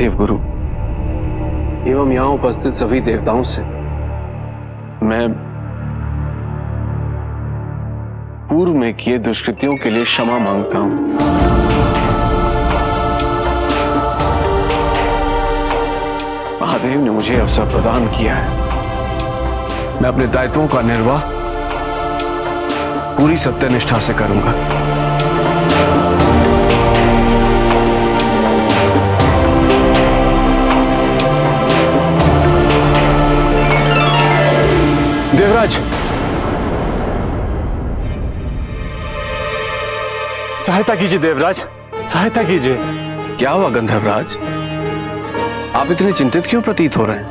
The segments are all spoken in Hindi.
देवगुरु एवं यहां उपस्थित सभी देवताओं से मैं पूर्व में किए दुष्कृतियों के लिए क्षमा मांगता हूं। महादेव ने मुझे अवसर प्रदान किया है, मैं अपने दायित्वों का निर्वाह पूरी सत्यनिष्ठा से करूंगा। देवराज, सहायता कीजिए देवराज, सहायता कीजिए। क्या हुआ गंधर्वराज, आप इतने चिंतित क्यों प्रतीत हो रहे हैं?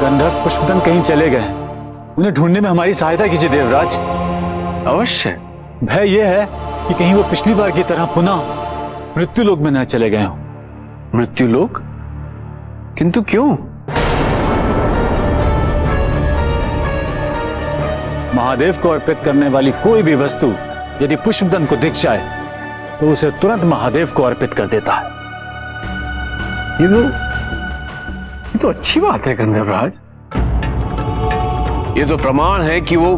गंधर्व पुष्पदन कहीं चले गए, उन्हें ढूंढने में हमारी सहायता कीजिए देवराज। अवश्य। भय यह है कि कहीं वो पिछली बार की तरह पुनः मृत्युलोक में न चले गए हों। मृत्युलोक? किंतु क्यों? महादेव को अर्पित करने वाली कोई भी वस्तु यदि पुष्पदन को दिख जाए तो उसे तुरंत महादेव को अर्पित कर देता है। ये तो अच्छी बात है गंधर्वराज। ये तो प्रमाण है कि वो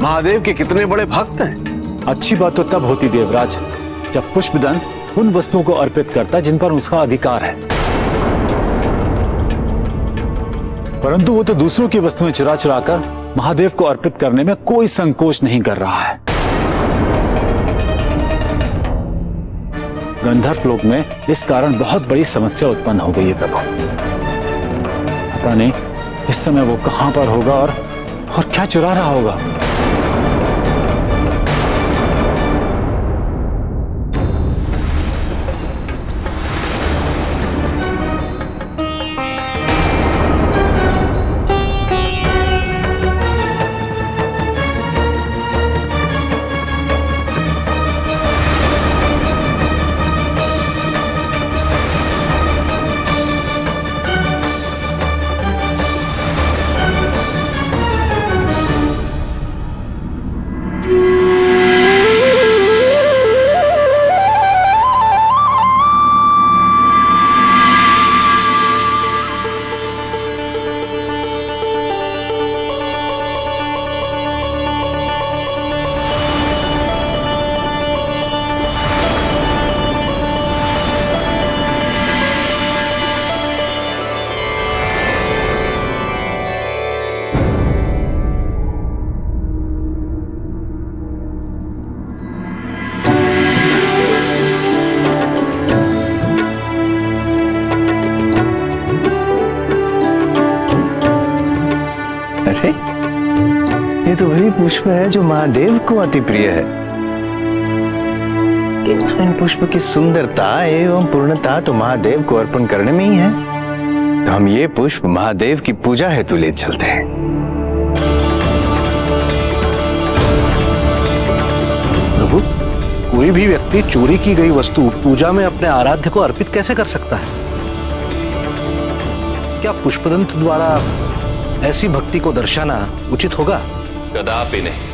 महादेव के कितने बड़े भक्त हैं। अच्छी बात तो तब होती देवराज जब पुष्पदन उन वस्तुओं को अर्पित करता जिन पर उसका अधिकार है, परंतु वो तो दूसरों की वस्तुएं चुरा चुरा कर महादेव को अर्पित करने में कोई संकोच नहीं कर रहा है। गंधर्व लोक में इस कारण बहुत बड़ी समस्या उत्पन्न हो गई है प्रभु। पता नहीं इस समय वो कहां पर होगा और क्या चुरा रहा होगा। ये तो वही पुष्प है जो महादेव को अति प्रिय है। किंतु इन पुष्प की सुंदरता एवं पूर्णता तो महादेव को अर्पण करने में ही है, तो हम ये पुष्प महादेव की पूजा हेतु ले चलते हैं। प्रभु, कोई भी व्यक्ति चोरी की गई वस्तु पूजा में अपने आराध्य को अर्पित कैसे कर सकता है? क्या पुष्पदंत द्वारा ऐसी भक्ति को दर्शाना उचित होगा? कदापि नहीं।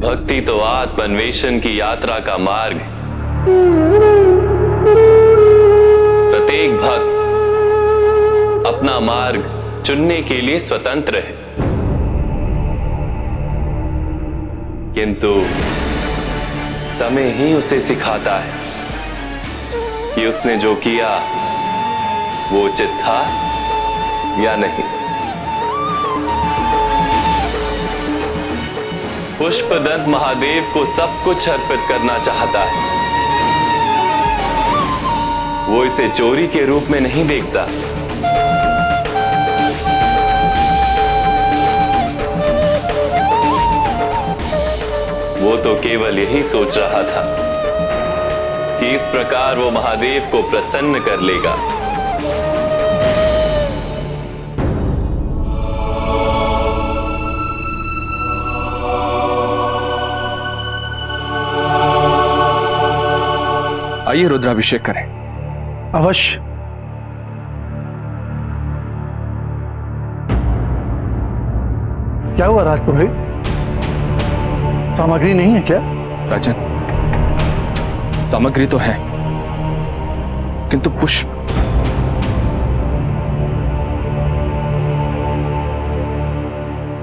भक्ति तो आत्मान्वेषण की यात्रा का मार्ग। प्रत्येक भक्त अपना मार्ग चुनने के लिए स्वतंत्र है, किंतु समय ही उसे सिखाता है कि उसने जो किया वो उचित था या नहीं। पुष्पदंत महादेव को सब कुछ अर्पित करना चाहता है। वो इसे चोरी के रूप में नहीं देखता। वो तो केवल यही सोच रहा था कि इस प्रकार वो महादेव को प्रसन्न कर लेगा। आइए रुद्राभिषेक करें। अवश्य। क्या हुआ राजपुरोहित, सामग्री नहीं है क्या? राजन, सामग्री तो है, किंतु पुष्प,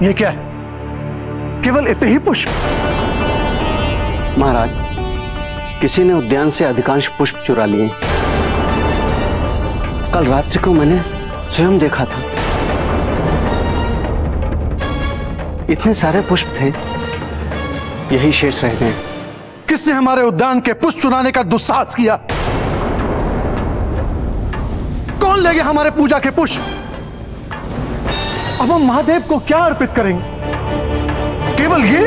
ये क्या है? केवल इतने ही पुष्प? महाराज, किसी ने उद्यान से अधिकांश पुष्प चुरा लिए। कल रात्रि को मैंने स्वयं देखा था। इतने सारे पुष्प थे, यही शेष रह गए। किसने हमारे उद्यान के पुष्प चुराने का दुस्साहस किया? कौन ले गया हमारे पूजा के पुष्प? अब हम महादेव को क्या अर्पित करेंगे? केवल ये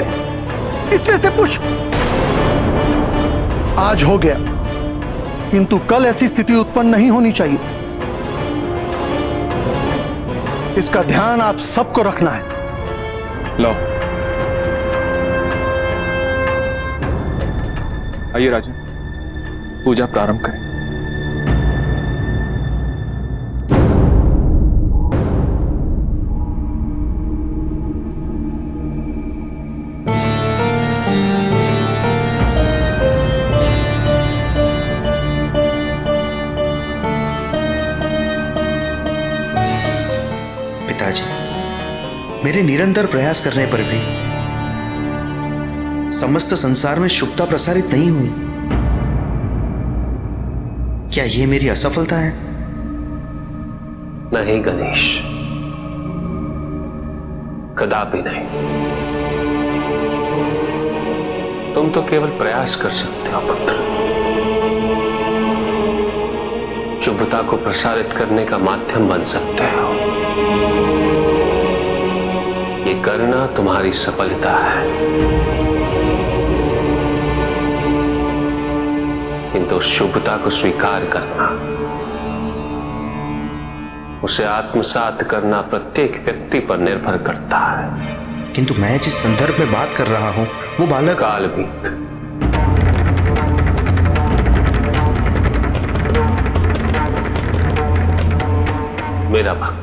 इतने से पुष्प? आज हो गया, किंतु कल ऐसी स्थिति उत्पन्न नहीं होनी चाहिए। इसका ध्यान आप सबको रखना है। लो, आइए राजन, पूजा प्रारंभ करें। पिताजी, मेरे निरंतर प्रयास करने पर भी समस्त संसार में शुभता प्रसारित नहीं हुई। क्या यह मेरी असफलता है? नहीं गणेश, कदापि नहीं। तुम तो केवल प्रयास कर सकते हो पुत्र। शुभता को प्रसारित करने का माध्यम बन सकते हो। ये करना तुम्हारी सफलता है, किंतु शुभता को स्वीकार करना, उसे आत्मसात करना प्रत्येक व्यक्ति पर निर्भर करता है। किंतु मैं जिस संदर्भ में बात कर रहा हूं वो बालक कालबीत, मेरा भक्त,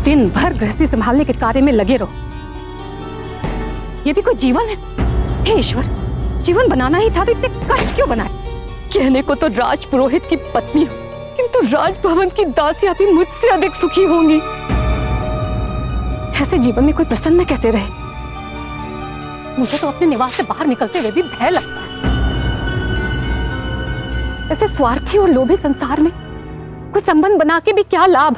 दिन भर गृहस्थी संभालने के कार्य में लगे रहो। ये भी कोई जीवन है? हे ईश्वर, जीवन बनाना ही था तो इतने कष्ट क्यों बनाए? कहने को तो राज पुरोहित की पत्नी हो, किंतु राजभवन की दासियां भी मुझसे अधिक सुखी होंगी। ऐसे जीवन में कोई प्रसन्न कैसे रहे? मुझे तो अपने निवास से बाहर निकलते हुए भी भय लगता है। ऐसे स्वार्थी और लोभी संसार में कोई संबंध बना के भी क्या लाभ?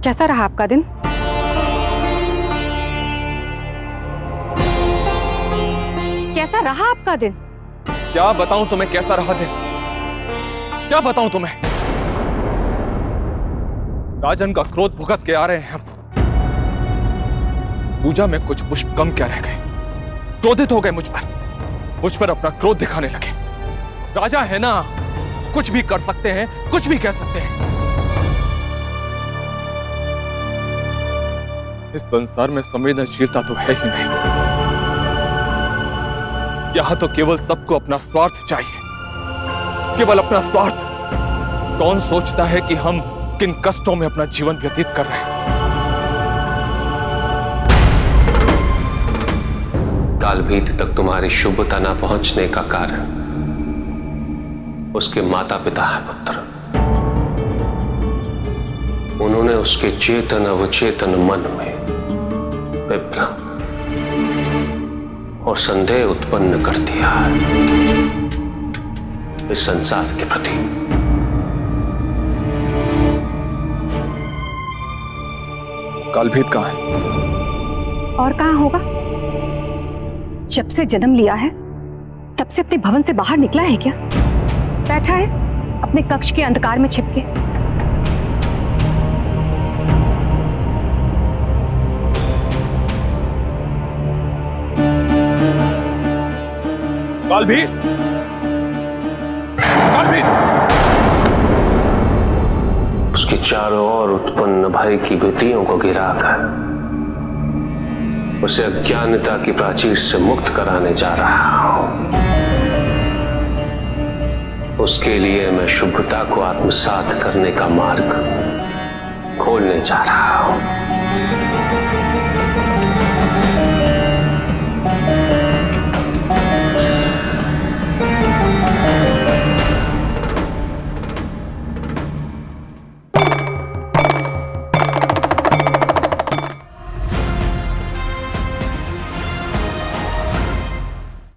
कैसा रहा आपका दिन? कैसा रहा आपका दिन? क्या बताऊं तुम्हें कैसा रहा दिन? क्या बताऊं तुम्हें? राजन का क्रोध भुगत के आ रहे हैं हम। पूजा में कुछ पुष्प कम क्या रह गए, क्रोधित हो गए मुझ पर अपना क्रोध दिखाने लगे। राजा है ना, कुछ भी कर सकते हैं, कुछ भी कह सकते हैं। इस संसार में संवेदनशीलता तो है ही नहीं। यहां तो केवल सबको अपना स्वार्थ चाहिए, केवल अपना स्वार्थ। कौन सोचता है कि हम किन कष्टों में अपना जीवन व्यतीत कर रहे हैं? कालभीत तक तुम्हारी शुभता न पहुंचने का कारण उसके माता पिता है पुत्र। उन्होंने उसके चेतन अवचेतन मन में विभ्रम और संदेह उत्पन्न कर दिया इस संसार के प्रति। कालभीत कहाँ है? और कहाँ होगा? जब से जन्म लिया है तब से अपने भवन से बाहर निकला है क्या? बैठा है अपने कक्ष के अंधकार में छिपके। कालभीत, कालभीत! उसके चारों ओर उत्पन्न भय की भीतियों को गिराकर उसे अज्ञानता की प्राचीर से मुक्त कराने जा रहा हूं। उसके लिए मैं शुभ्रता को आत्मसात करने का मार्ग खोलने जा रहा हूं।